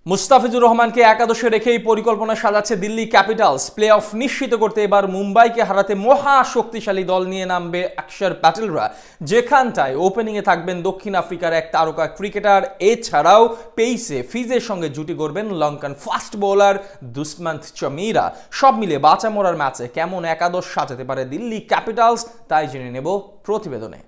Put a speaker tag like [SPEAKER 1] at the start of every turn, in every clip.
[SPEAKER 1] মুস্তাফিজুর রহমানকে একাদশে রেখেই পরিকল্পনা সাজাচ্ছে দিল্লি ক্যাপিটালস। প্লে অফ নিশ্চিত করতে এবার মুম্বাইকে হারাতে মহা শক্তিশালী দল নিয়ে নামবে অক্ষর প্যাটেলরা, যেখানটায় ওপেনিংয়ে থাকবেন দক্ষিণ আফ্রিকার এক তারকা ক্রিকেটার। এছাড়াও পেইসে ফিজের সঙ্গে জুটি করবেন লঙ্কান ফাস্ট বোলার দুষ্মন্ত চামিরা। সব মিলে বাঁচা মরার ম্যাচে কেমন একাদশ সাজাতে পারে দিল্লি ক্যাপিটালস, তাই জেনে নেব প্রতিবেদনে।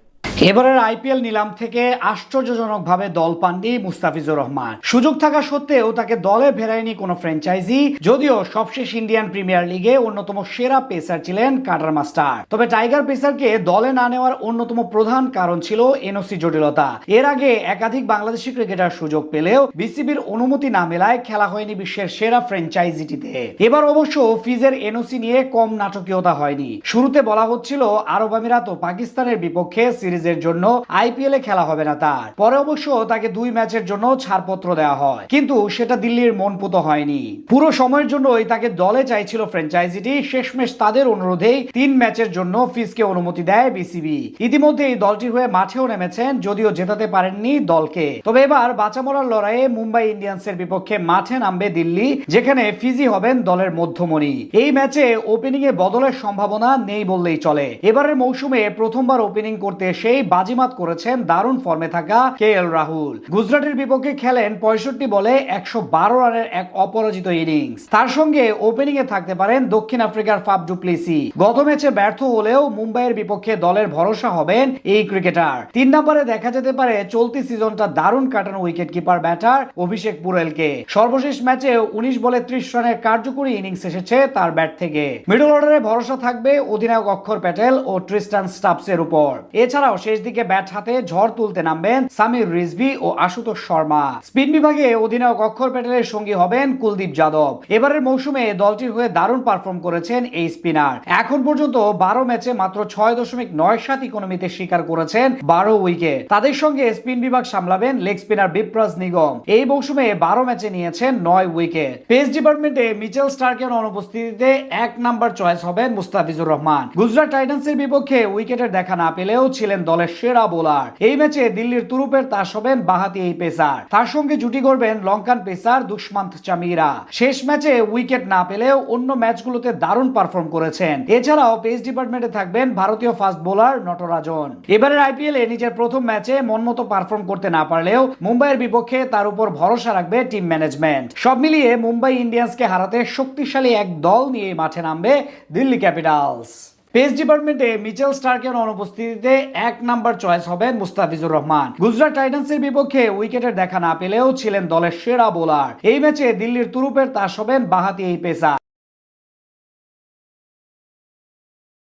[SPEAKER 2] এবারের আইপিএল নিলাম থেকে আশ্চর্যজনকভাবে দল পাননি মুস্তাফিজুর রহমান। সুযোগ থাকা সত্ত্বেও তাকে দলে ফেরায়নি কোনো ফ্র্যাঞ্চাইজি, যদিও সবশেষ ইন্ডিয়ান প্রিমিয়ার লিগে অন্যতম সেরা পেসার ছিলেন কাটার মাস্টার। তবে টাইগার পেসারকে দলে না নেওয়ার অন্যতম প্রধান কারণ ছিল এনওসি জটিলতা। এর আগে একাধিক বাংলাদেশি ক্রিকেটার সুযোগ পেলেও বিসিবির অনুমতি না মেলায় খেলা হয়নি বিশ্বের সেরা ফ্র্যাঞ্চাইজিটিতে। এবার অবশ্য ফিজের এনওসি নিয়ে কম নাটকীয়তা হয়নি। শুরুতে বলা হচ্ছিল আরব আমিরাত ও পাকিস্তানের বিপক্ষে সিরিজের জন্য আইপিএল এ খেলা হবে না তার। পরে অবশ্য তাকে 2 ম্যাচের জন্য ছাড়পত্র দেওয়া হয়, কিন্তু সেটা দিল্লির মনপুত হয়নি। পুরো সময়ের জন্যই তাকে দলে চাইছিল ফ্র্যাঞ্চাইজিটি। শেষমেশ তাদের অনুরোধেই 3 ম্যাচের জন্য ফিজকে অনুমতি দেয় বিসিবি। ইতিমধ্যেই দলটির হয়ে মাঠেও নেমেছেন, যদিও জেতাতে পারেননি দলকে। তবে এবার বাঁচা মরার লড়াইয়ে মুম্বাই ইন্ডিয়ান্সের বিপক্ষে মাঠে নামবে দিল্লি, যেখানে ফিজি হবেন দলের মধ্যমণি। এই ম্যাচে ওপেনিং এ বদলের সম্ভাবনা নেই বললেই চলে। এবারের মৌসুমে প্রথমবার ওপেনিং করতে এসে বাজিমাত করেছেন দারুণ ফর্মে থাকা কেএল রাহুল। গুজরাটের বিপক্ষে খেলেন 65 বলে 112 রানের এক অপরাজিত ইনিংস। তার সঙ্গে ওপেনিং এ থাকতে পারেন দক্ষিণ আফ্রিকার ফাফ ডু প্লেসি। গত ম্যাচে ব্যর্থ হলেও মুম্বাইয়ের বিপক্ষে দলের ভরসা হবেন এই ক্রিকেটার। 3 নম্বরে দেখা যেতে পারে চলতি সিজনটা দারুণ কাটানো উইকেট কিপার ব্যাটার অভিষেক পুরেলকে। সর্বশেষ ম্যাচে 19 বলে 30 রানের কার্যকরী ইনিংস এসেছে তার ব্যাট থেকে। মিডল অর্ডারে ভরসা থাকবে অধিনায়ক অক্ষর প্যাটেল ও ট্রিস্টান স্টাবসের উপর। এছাড়াও শেষ দিকে ব্যাট হাতে ঝড় তুলতে নামবেন সামির রিজভি ও আশুতোষ শর্মা। স্পিন বিভাগে অধিনায়ক অক্ষর প্যাটেলের সঙ্গী হবেন কুলদীপ যাদব। এবারের মৌসুমে দলটির হয়ে দারুণ পারফর্ম করেছেন এই স্পিনার। এখন পর্যন্ত 12 ম্যাচে মাত্র 6.97 ইকোনমিতে শিকার করেছেন 12 উইকেট। তাদের সঙ্গে স্পিন বিভাগ সামলাবেন লেগ স্পিনার বিপ্রাজ নিগম। এই মৌসুমে 12 ম্যাচে নিয়েছেন 9 উইকেট। পেস ডিপার্টমেন্টে মিচেল স্টার্কের অনুপস্থিতিতে 1 নাম্বার চয়েস হবেন মুস্তাফিজুর রহমান। গুজরাট টাইটান্সের বিপক্ষে উইকেটের দেখা না পেলেও ছিলেন দলের সেরা বোলার। এই ম্যাচে দিল্লির তুরুপের তাস হবেন বাহাতি এই পেসার। তার সঙ্গে জুটি করবেন লঙ্কান পেসার দুষ্মন্ত চামিরা। শেষ ম্যাচে উইকেট না পেলেও অন্য ম্যাচগুলোতে দারুণ পারফর্ম করেছেন। এছাড়াও পেস ডিপার্টমেন্টে থাকবেন ভারতীয় ফাস্ট বোলার নটরাজন। এবারের আইপিএল এ নিজের প্রথম ম্যাচে মনমতো পারফর্ম করতে না পারলেও মুম্বাইয়ের বিপক্ষে তার উপর ভরসা রাখবে টিম ম্যানেজমেন্ট। সব মিলিয়ে মুম্বাই ইন্ডিয়ান্সকে হারাতে শক্তিশালী এক দল নিয়ে মাঠে নামবে দিল্লি ক্যাপিটালস। পেস ডিপার্টমেন্টে মিচেল স্টার্কের অনুপস্থিতিতে 1 নাম্বার চয়েস হবেন মুস্তাফিজুর রহমান। গুজরাট টাইটান্সের বিপক্ষে উইকেটের দেখা না পেলেও ছিলেন দলের সেরা বোলার। এই ম্যাচে দিল্লির তুরুপের তাস হবেন বাহাতি এই পেসার।